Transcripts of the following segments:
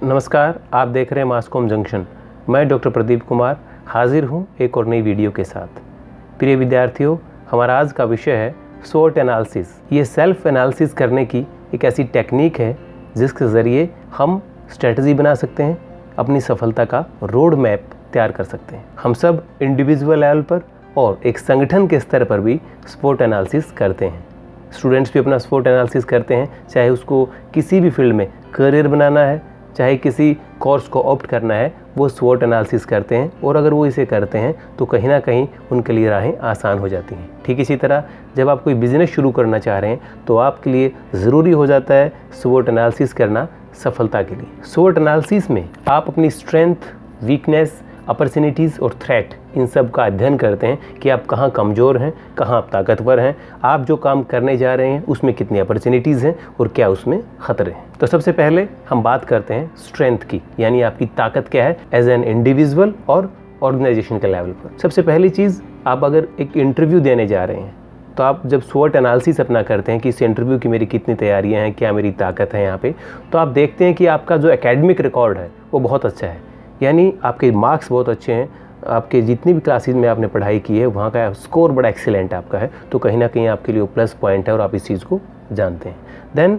नमस्कार, आप देख रहे हैं मासकॉम जंक्शन। मैं डॉक्टर प्रदीप कुमार हाजिर हूं एक और नई वीडियो के साथ। प्रिय विद्यार्थियों, हमारा आज का विषय है स्वोट एनालिसिस। ये सेल्फ एनालिसिस करने की एक ऐसी टेक्निक है जिसके ज़रिए हम स्ट्रेटजी बना सकते हैं, अपनी सफलता का रोड मैप तैयार कर सकते हैं। हम सब इंडिविजुअल लेवल पर और एक संगठन के स्तर पर भी स्वोट एनालिसिस करते हैं। स्टूडेंट्स भी अपना स्वोट एनालिसिस करते हैं, चाहे उसको किसी भी फील्ड में करियर बनाना है, चाहे किसी कोर्स को ऑप्ट करना है, वो स्वोट एनालिसिस करते हैं। और अगर वो इसे करते हैं तो कहीं ना कहीं उनके लिए राहें आसान हो जाती हैं। ठीक इसी तरह जब आप कोई बिज़नेस शुरू करना चाह रहे हैं तो आपके लिए ज़रूरी हो जाता है स्वोट एनालिसिस करना सफलता के लिए। स्वोट एनालिसिस में आप अपनी स्ट्रेंथ, वीकनेस, अपॉर्चुनिटीज़ और थ्रेट, इन सब का अध्ययन करते हैं कि आप कहाँ कमज़ोर हैं, कहाँ आप ताकतवर हैं, आप जो काम करने जा रहे हैं उसमें कितनी अपॉर्चुनिटीज़ हैं और क्या उसमें ख़तरे हैं। तो सबसे पहले हम बात करते हैं स्ट्रेंथ की, यानी आपकी ताकत क्या है एज एन इंडिविजुअल और ऑर्गेनाइजेशन के लेवल पर। सबसे पहली चीज़, आप अगर एक इंटरव्यू देने जा रहे हैं तो आप जब स्वोट एनालिसिस अपना करते हैं कि इस इंटरव्यू की मेरी कितनी तैयारियाँ हैं, क्या मेरी ताकत है यहाँ पे, तो आप देखते हैं कि आपका जो एकेडमिक रिकॉर्ड है वो बहुत अच्छा है, यानी आपके मार्क्स बहुत अच्छे हैं, आपके जितनी भी क्लासेस में आपने पढ़ाई की है वहाँ का स्कोर बड़ा एक्सीलेंट आपका है, तो कहीं ना कहीं आपके लिए वो प्लस पॉइंट है और आप इस चीज़ को जानते हैं। देन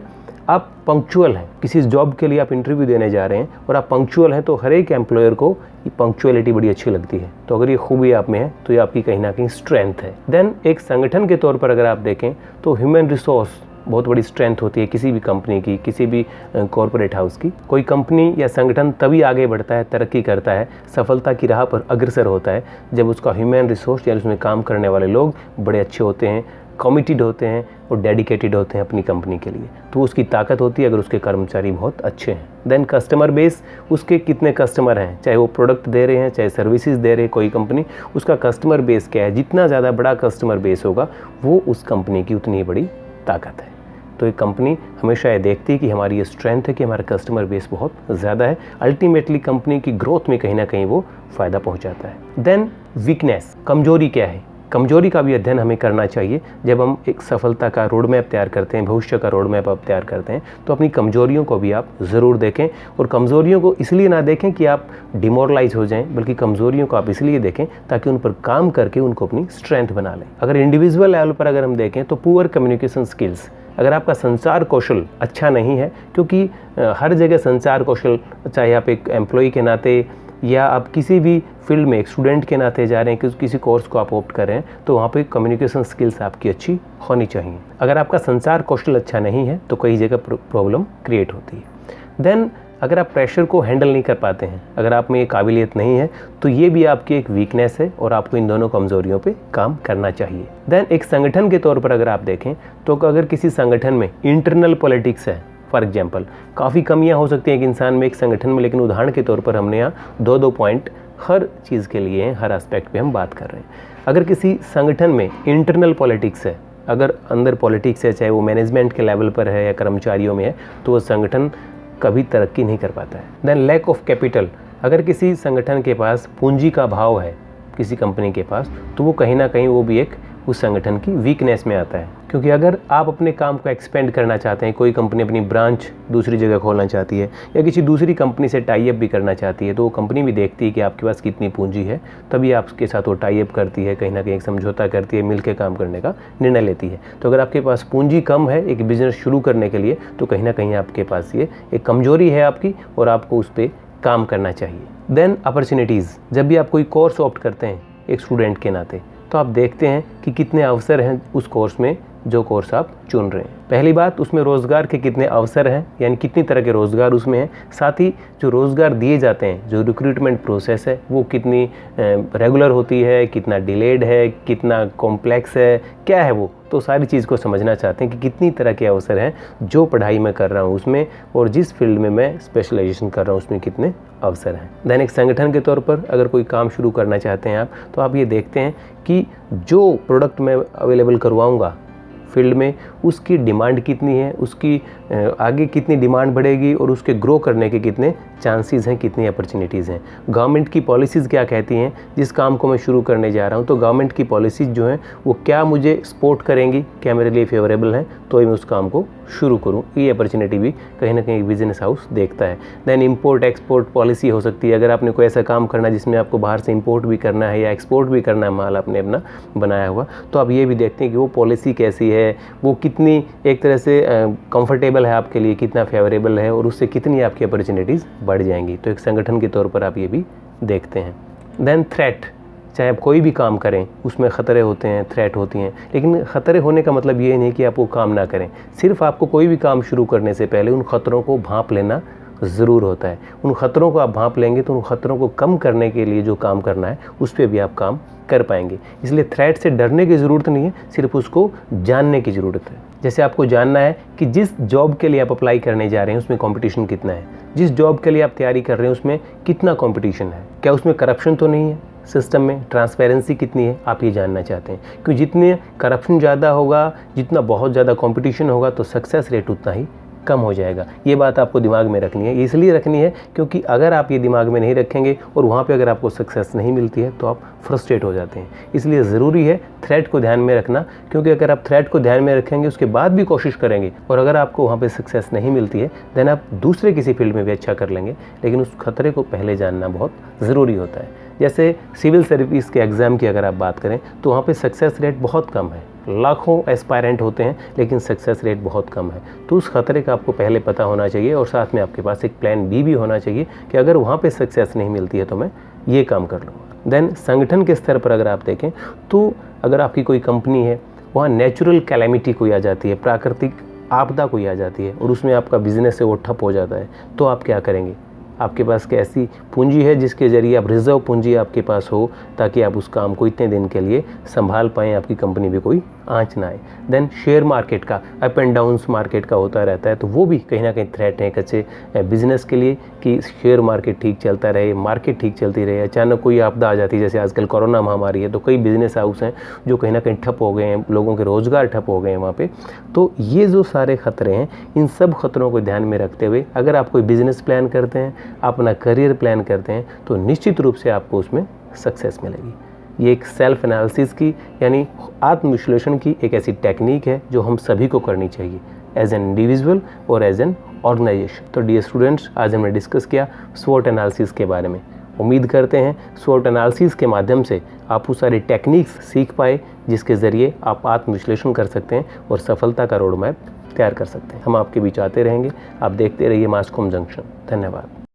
आप पंक्चुअल हैं, किसी जॉब के लिए आप इंटरव्यू देने जा रहे हैं और आप पंक्चुअल हैं, तो हर एक एम्प्लॉयर को ये पंक्चुअलिटी बड़ी अच्छी लगती है। तो अगर ये खूबी आप में है तो ये आपकी कहीं ना कहीं स्ट्रेंथ है। देन एक संगठन के तौर पर अगर आप देखें तो ह्यूमन रिसोर्स बहुत बड़ी स्ट्रेंथ होती है किसी भी कंपनी की, किसी भी कॉरपोरेट हाउस की। कोई कंपनी या संगठन तभी आगे बढ़ता है, तरक्की करता है, सफलता की राह पर अग्रसर होता है जब उसका ह्यूमन रिसोर्स यानी उसमें काम करने वाले लोग बड़े अच्छे होते हैं, कमिटेड होते हैं और डेडिकेटेड होते हैं अपनी कंपनी के लिए। तो उसकी ताकत होती है अगर उसके कर्मचारी बहुत अच्छे हैं। देन कस्टमर बेस, उसके कितने कस्टमर हैं, चाहे वो प्रोडक्ट दे रहे हैं चाहे सर्विसेज दे रहे हैं कोई कंपनी, उसका कस्टमर बेस क्या है। जितना ज़्यादा बड़ा कस्टमर बेस होगा वो उस कंपनी की उतनी बड़ी ताकत है। तो एक कंपनी हमेशा ये देखती है कि हमारी ये स्ट्रेंथ है कि हमारा कस्टमर बेस बहुत ज़्यादा है, अल्टीमेटली कंपनी की ग्रोथ में कहीं ना कहीं वो फ़ायदा पहुंचाता है। देन वीकनेस, कमजोरी क्या है, कमजोरी का भी अध्ययन हमें करना चाहिए। जब हम एक सफलता का रोड मैप तैयार करते हैं, भविष्य का रोड मैप आप तैयार करते हैं, तो अपनी कमजोरियों को भी आप ज़रूर देखें। और कमजोरियों को इसलिए ना देखें कि आप डिमोरलाइज हो जाएं, बल्कि कमजोरियों को आप इसलिए देखें ताकि उन पर काम करके उनको अपनी स्ट्रेंथ बना लें। अगर इंडिविजुअल लेवल पर अगर हम देखें तो पुअर कम्युनिकेशन स्किल्स, अगर आपका संचार कौशल अच्छा नहीं है, क्योंकि हर जगह संचार कौशल, चाहे आप एक एम्प्लॉय के नाते या आप किसी भी फील्ड में एक स्टूडेंट के नाते जा रहे हैं कि किसी कोर्स को आप ऑप्ट कर रहे हैं, तो वहाँ पे कम्युनिकेशन स्किल्स आपकी अच्छी होनी चाहिए। अगर आपका संचार कौशल अच्छा नहीं है तो कई जगह प्रॉब्लम क्रिएट होती है। देन अगर आप प्रेशर को हैंडल नहीं कर पाते हैं, अगर आप में ये काबिलियत नहीं है, तो ये भी आपकी एक वीकनेस है और आपको इन दोनों कमजोरियों पे काम करना चाहिए। देन एक संगठन के तौर पर अगर आप देखें तो अगर किसी संगठन में इंटरनल पॉलिटिक्स है, फॉर एग्जाम्पल, काफ़ी कमियां हो सकती हैं कि इंसान में एक संगठन में, लेकिन उदाहरण के तौर पर हमने यहाँ दो पॉइंट हर चीज़ के लिए हैं, हर एस्पेक्ट पे हम बात कर रहे हैं। अगर किसी संगठन में इंटरनल पॉलिटिक्स है, अगर अंदर पॉलिटिक्स है, चाहे वो मैनेजमेंट के लेवल पर है या कर्मचारियों में है, तो वो संगठन कभी तरक्की नहीं कर पाता है। देन लैक ऑफ कैपिटल, अगर किसी संगठन के पास पूंजी का अभाव है किसी कंपनी के पास, तो वो कहीं ना कहीं वो भी एक उस संगठन की वीकनेस में आता है। क्योंकि अगर आप अपने काम को एक्सपेंड करना चाहते हैं, कोई कंपनी अपनी ब्रांच दूसरी जगह खोलना चाहती है या किसी दूसरी कंपनी से टाई अप भी करना चाहती है, तो वो कंपनी भी देखती है कि आपके पास कितनी पूंजी है, तभी आपके साथ वो टाई अप करती है, कहीं ना कहीं एक समझौता करती है, मिल के काम करने का निर्णय लेती है। तो अगर आपके पास पूंजी कम है एक बिजनेस शुरू करने के लिए, तो कहीं ना कहीं आपके पास ये एक कमजोरी है आपकी और आपको उस पर काम करना चाहिए। देन अपॉर्चुनिटीज़, जब भी आप कोई कोर्स ऑप्ट करते हैं एक स्टूडेंट के नाते, तो आप देखते हैं कि कितने अवसर हैं उस कोर्स में जो कोर्स आप चुन रहे हैं। पहली बात, उसमें रोज़गार के कितने अवसर हैं, यानी कितनी तरह के रोज़गार उसमें हैं। साथ ही जो रोज़गार दिए जाते हैं, जो रिक्रूटमेंट प्रोसेस है, वो कितनी रेगुलर होती है, कितना डिलेड है, कितना कॉम्प्लेक्स है, क्या है वो, तो सारी चीज़ को समझना चाहते हैं कि कितनी तरह के अवसर हैं जो पढ़ाई मैं कर रहा हूँ उसमें, और जिस फील्ड में मैं स्पेशलाइजेशन कर रहा हूँ उसमें कितने अवसर हैं। दैन एक संगठन के तौर पर अगर कोई काम शुरू करना चाहते हैं आप, तो आप ये देखते हैं कि जो प्रोडक्ट मैं अवेलेबल करवाऊँगा फील्ड में उसकी डिमांड कितनी है, उसकी आगे कितनी डिमांड बढ़ेगी और उसके ग्रो करने के कितने चांसेस हैं, कितनी अपॉर्चुनिटीज़ हैं। गवर्नमेंट की पॉलिसीज़ क्या कहती हैं, जिस काम को मैं शुरू करने जा रहा हूँ तो गवर्नमेंट की पॉलिसीज़ जो हैं वो क्या मुझे सपोर्ट करेंगी, क्या मेरे लिए फेवरेबल हैं, तो ही मैं उस काम को शुरू करूँ। ये अपॉर्चुनिटी भी कहीं ना कहीं बिजनेस हाउस देखता है। देन इंपोर्ट एक्सपोर्ट पॉलिसी हो सकती है। अगर आपने कोई ऐसा काम करना है जिसमें आपको बाहर से इंपोर्ट भी करना है या एक्सपोर्ट भी करना है माल आपने अपना बनाया हुआ, तो आप ये भी देखते हैं कि वो पॉलिसी कैसी है, वो कितनी एक तरह से कंफर्टेबल है आपके लिए, कितना फेवरेबल है और उससे कितनी आपकी अपॉर्चुनिटीज़ बढ़ जाएंगी। तो एक संगठन के तौर पर आप ये भी देखते हैं। देन थ्रेट, चाहे आप कोई भी काम करें उसमें ख़तरे होते हैं, थ्रेट होती हैं, लेकिन ख़तरे होने का मतलब ये नहीं कि आप वो काम ना करें। सिर्फ आपको कोई भी काम शुरू करने से पहले उन ख़तरों को भांप लेना ज़रूर होता है। उन ख़तरों को आप भांप लेंगे तो उन ख़तरों को कम करने के लिए जो काम करना है उस पर भी आप काम कर पाएंगे। इसलिए थ्रेट से डरने की ज़रूरत नहीं है, सिर्फ उसको जानने की ज़रूरत है। जैसे आपको जानना है कि जिस जॉब के लिए आप अप्लाई करने जा रहे हैं उसमें कंपटीशन कितना है, जिस जॉब के लिए आप तैयारी कर रहे हैं उसमें कितना कंपटीशन है, क्या उसमें करप्शन तो नहीं है, सिस्टम में ट्रांसपेरेंसी कितनी है, आप ये जानना चाहते हैं। क्योंकि जितने करप्शन ज़्यादा होगा, जितना बहुत ज़्यादा कंपटीशन होगा, तो सक्सेस रेट उतना ही कम हो जाएगा। ये बात आपको दिमाग में रखनी है। इसलिए रखनी है क्योंकि अगर आप ये दिमाग में नहीं रखेंगे और वहाँ पे अगर आपको सक्सेस नहीं मिलती है तो आप फ्रस्ट्रेट हो जाते हैं। इसलिए ज़रूरी है थ्रेट को ध्यान में रखना, क्योंकि अगर आप थ्रेट को ध्यान में रखेंगे उसके बाद भी कोशिश करेंगे और अगर आपको वहाँ पे सक्सेस नहीं मिलती है देन आप दूसरे किसी फील्ड में भी अच्छा कर लेंगे, लेकिन उस खतरे को पहले जानना बहुत ज़रूरी होता है। जैसे सिविल सर्विस के एग्ज़ाम की अगर आप बात करें तो वहाँ पे सक्सेस रेट बहुत कम है, लाखों एस्पायरेंट होते हैं लेकिन सक्सेस रेट बहुत कम है। तो उस खतरे का आपको पहले पता होना चाहिए और साथ में आपके पास एक प्लान बी भी होना चाहिए कि अगर वहाँ पे सक्सेस नहीं मिलती है तो मैं ये काम कर लूँगा। देन संगठन के स्तर पर अगर आप देखें तो अगर आपकी कोई कंपनी है, वहाँ नेचुरल कैलेमिटी कोई आ जाती है, प्राकृतिक आपदा कोई आ जाती है और उसमें आपका बिजनेस है वो ठप हो जाता है, तो आप क्या करेंगे? आपके पास कैसी पूंजी है जिसके ज़रिए आप रिजर्व पूंजी आपके पास हो ताकि आप उस काम को इतने दिन के लिए संभाल पाएँ, आपकी कंपनी भी कोई आँच ना आए। देन शेयर मार्केट का अप एंड डाउन्स मार्केट का होता रहता है, तो वो भी कहीं ना कहीं थ्रेट है कच्चे बिजनेस के लिए कि शेयर मार्केट ठीक चलता रहे, मार्केट ठीक चलती रहे, अचानक कोई आपदा आ जाती है। जैसे आजकल कोरोना महामारी है तो कई बिजनेस हाउस हैं जो कहीं ना कहीं ठप हो गए हैं, लोगों के रोज़गार ठप हो गए हैं वहाँ पर। तो ये जो सारे ख़तरे हैं, इन सब ख़तरों को ध्यान में रखते हुए अगर आप कोई बिज़नेस प्लान करते हैं, अपना करियर प्लान करते हैं, तो निश्चित रूप से आपको उसमें सक्सेस मिलेगी। ये एक सेल्फ एनालिसिस की यानी आत्मविश्लेषण की एक ऐसी टेक्निक है जो हम सभी को करनी चाहिए एज एन इंडिविजुअल और एज एन ऑर्गेनाइजेशन। तो डियर स्टूडेंट्स, आज हमने डिस्कस किया स्वॉट एनालिसिस के बारे में। उम्मीद करते हैं स्वॉट एनालिसिस के माध्यम से आप वो सारी टेक्निक्स सीख पाए जिसके ज़रिए आप आत्मविश्लेषण कर सकते हैं और सफलता का रोड मैप तैयार कर सकते हैं। हम आपके बीच आते रहेंगे। आप देखते रहिए मास कॉम जंक्शन। धन्यवाद।